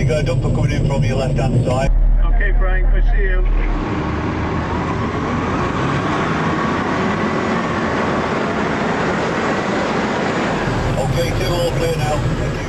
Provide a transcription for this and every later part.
You got a dumper coming in from your left hand side. Okay, Frank, I see you. Okay, 2 all clear now. Thank you.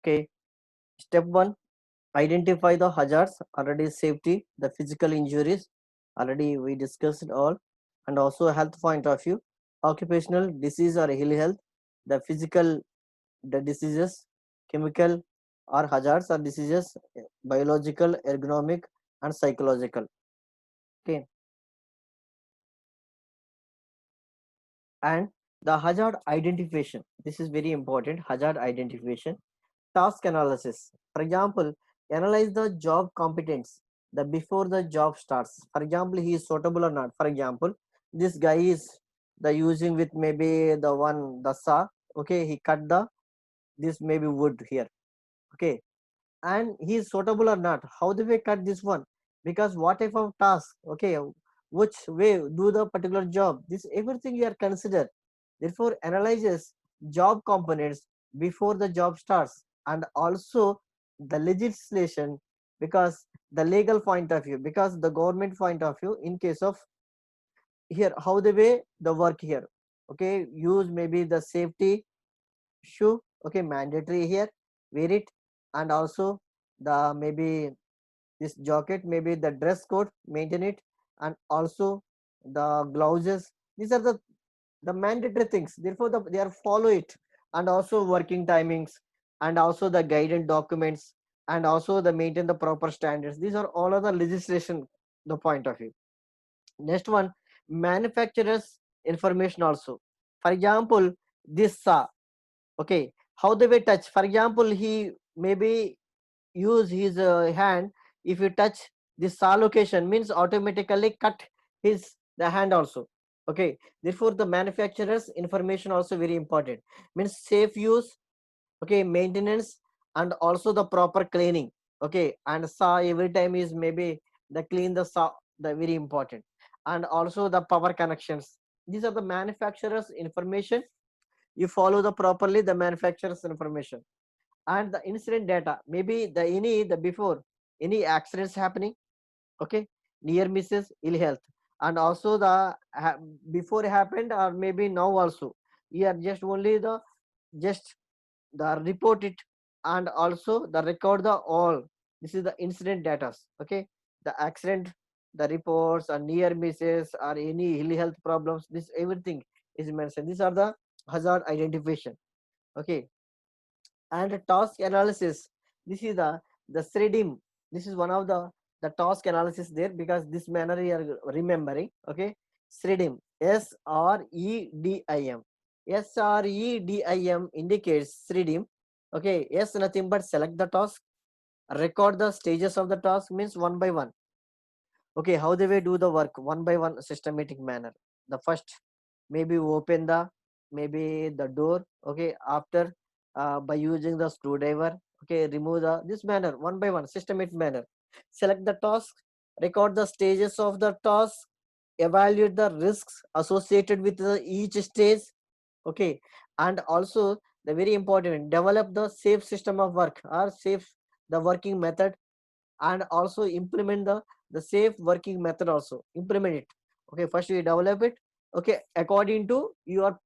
Okay, step 1, identify the hazards. Already safety, the physical injuries, already we discussed all. And also health point of view, occupational disease or ill health, the physical, the diseases, chemical or hazards or diseases, biological, ergonomic and psychological. Okay, and the hazard identification, this is very important. Hazard identification, task analysis. For example, analyze the job competence the before the job starts. For example, he is suitable or not. For example, this guy is the using with maybe the one the saw. Okay, he cut the this maybe wood here. Okay, and he is suitable or not. How do we cut this one? Because what type of task? Okay, which way do the particular job? This everything you are considered. Therefore, analyzes job components before the job starts, and also the legislation, because the legal point of view, because the government point of view, in case of here how the way the work here. Okay, use maybe the safety shoe. Okay, mandatory here, wear it, and also the maybe this jacket, maybe the dress code, maintain it, and also the gloves. These are the mandatory things. Therefore, they are follow it, and also working timings, and also the guidance documents, and also the maintain the proper standards. These are all of the legislation, the point of view. Next one, manufacturers information also. For example, this saw. Okay, how they will touch. For example, he maybe use his hand. If you touch this saw location, means automatically cut his the hand also. Okay, therefore the manufacturer's information also very important, means safe use. Okay, maintenance, and also the proper cleaning. Okay, and saw every time is maybe the clean the saw, the very important. And also the power connections, these are the manufacturer's information. You follow the properly the manufacturer's information. And the incident data, maybe the any the before any accidents happening. Okay, near misses, ill health, and also the before happened or maybe now also, you are just only the just the report it, and also the record the all. This is the incident data. Okay, the accident, the reports or near misses or any ill health problems, this everything is mentioned. These are the hazard identification. Okay, and task analysis, this is the SREDIM. This is one of the task analysis there, because this manner you are remembering. Okay, SREDIM, SREDIM. SREDIM indicates SREDIM. Okay, S nothing but select the task, record the stages of the task, means one by one. Okay, how they will do the work one by one, systematic manner. The first, maybe open the maybe the door. Okay, after by using the screwdriver. Okay, remove the this manner one by one, systematic manner. Select the task, record the stages of the task, evaluate the risks associated with each stage. Okay, and also the very important, develop the safe system of work or safe the working method, and also implement the safe working method also, implement it. Okay, first you develop it. Okay, according to your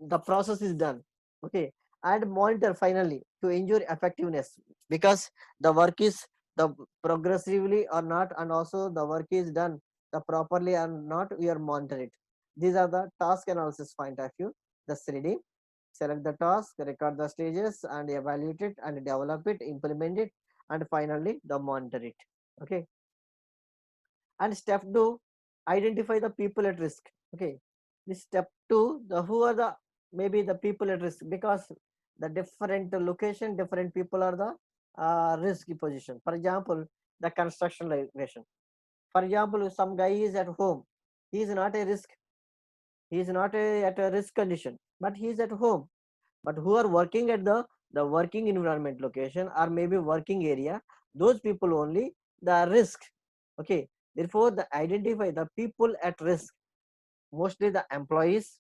the process is done. Okay, and monitor finally to ensure effectiveness, because the work is the progressively or not, and also the work is done the properly or not, we are monitor it. These are the task analysis point of view. The 3D, select the task, record the stages, and evaluate it, and develop it, implement it, and finally the monitor it. Okay, and step 2, identify the people at risk. Okay, this step 2, the who are the maybe the people at risk, because the different location, different people are the risky position. For example, the construction location. For example, if some guy is at home, he is not a risk, he is not at a risk condition, but he is at home. But who are working at the working environment location or maybe working area, those people only the risk. Okay, therefore the identify the people at risk, mostly the employees.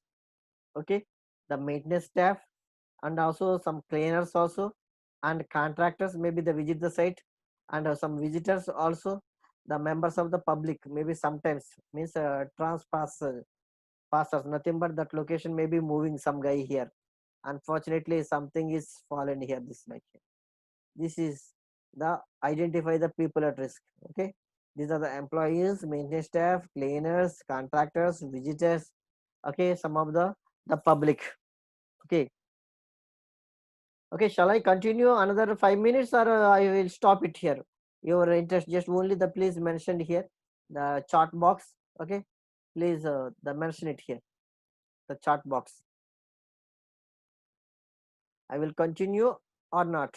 Okay, the maintenance staff, and also some cleaners also, and contractors, maybe the visit the site, and some visitors also, the members of the public, maybe sometimes means passers, nothing but that location may be moving some guy here. Unfortunately, something is fallen here. This like This is the identify the people at risk. Okay, these are the employees, maintenance staff, cleaners, contractors, visitors. Okay, some of the public. Okay, okay. Shall I continue another 5 minutes, or I will stop it here? Your interest just only the please mentioned here the chat box. Okay, please the mention it here the chat box. I will continue or not.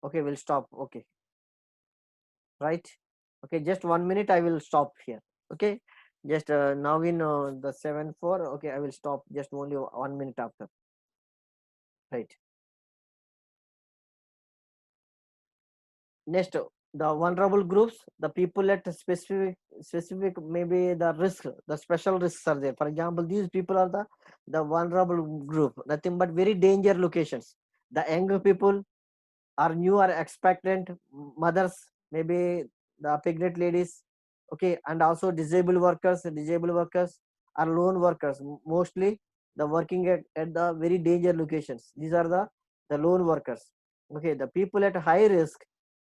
Okay, we'll stop. Okay, right. Okay, just 1 minute. I will stop here. Okay, just now in the 7:04. Okay, I will stop just only 1 minute after. Right. Next, the vulnerable groups, the people at specific maybe the risk, the special risks are there. For example, these people are the vulnerable group. Nothing but very danger locations. The younger people are new or expectant mothers, maybe the pregnant ladies, okay, and also disabled workers. Disabled workers are lone workers, mostly the working at the very danger locations. These are the lone workers. Okay, the people at high risk,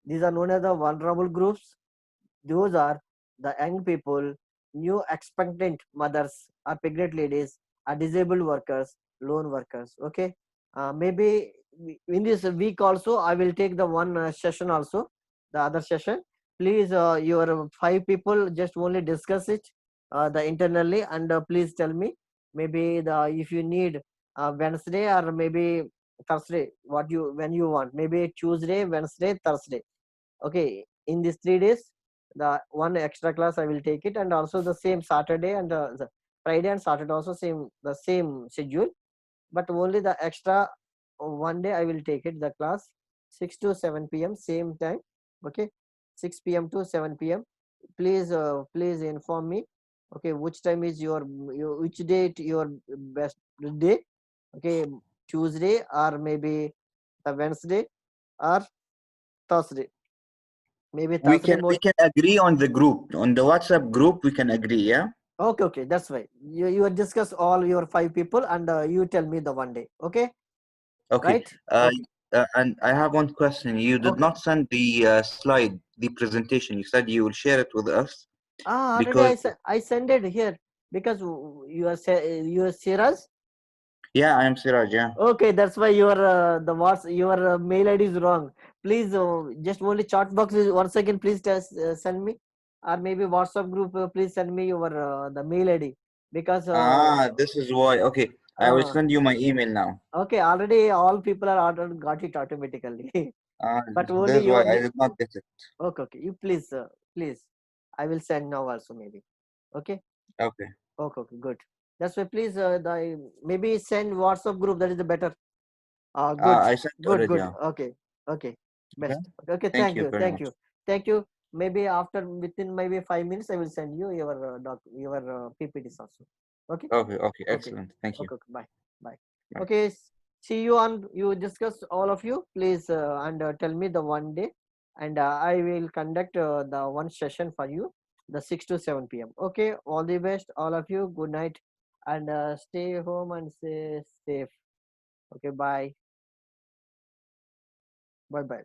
these are known as the vulnerable groups. Those are the young people, new expectant mothers or pregnant ladies, are disabled workers, lone workers. Okay, maybe in this week also I will take the one session also, the other session. Please, your 5 people just only discuss it the internally, and please tell me maybe the if you need Wednesday or maybe Thursday, what you when you want, maybe Tuesday, Wednesday, Thursday. Okay, in these 3 days the one extra class I will take it, and also the same Saturday and the Friday and Saturday also same the same schedule, but only the extra one day I will take it the class 6 to 7 p.m. same time. Okay, 6 p.m. to 7 p.m. Please please inform me. Okay, which time is your which date your best day? Okay, Tuesday or maybe the Wednesday or Thursday, maybe We Thursday can we most. can agree on the group, on the WhatsApp group. We can agree, yeah. Okay, okay, that's right. You will discuss all your 5 people, and you tell me the one day. Okay, Okay. right? Okay, And I have one question. You did okay. not send the slide, the presentation. You said you will share it with us Already because I send it here because you are Siraz. yeah, I am Siraj. Yeah. Okay, that's why your your mail ID is wrong. Please, just only chat box is once again. Please send me, or maybe WhatsApp group. Please send me your the mail ID because This is why. Okay, I will uh, send you my email now. okay, already all people are ordered got it automatically. But only That's why your I did not get it. okay, okay. You please, please. I will send now also maybe. Okay, Okay. okay, okay. Good. That's why please, the maybe send WhatsApp group. That is the better. Good, I sent good, already. good. Yeah. Okay, okay. Okay. Best. Okay, Thank thank you you, very thank much. you, thank you. Maybe after within maybe 5 minutes, I will send you your your PPTs also. Okay, Okay. Okay. okay, Excellent. Thank you. okay, okay. Bye, bye. Bye. Okay, see you on. You discuss all of you, please, and tell me the one day, and I will conduct the one session for you, the 6 to 7 p.m. Okay, all the best, all of you. Good night, and stay home and stay safe. Okay, bye, bye, bye.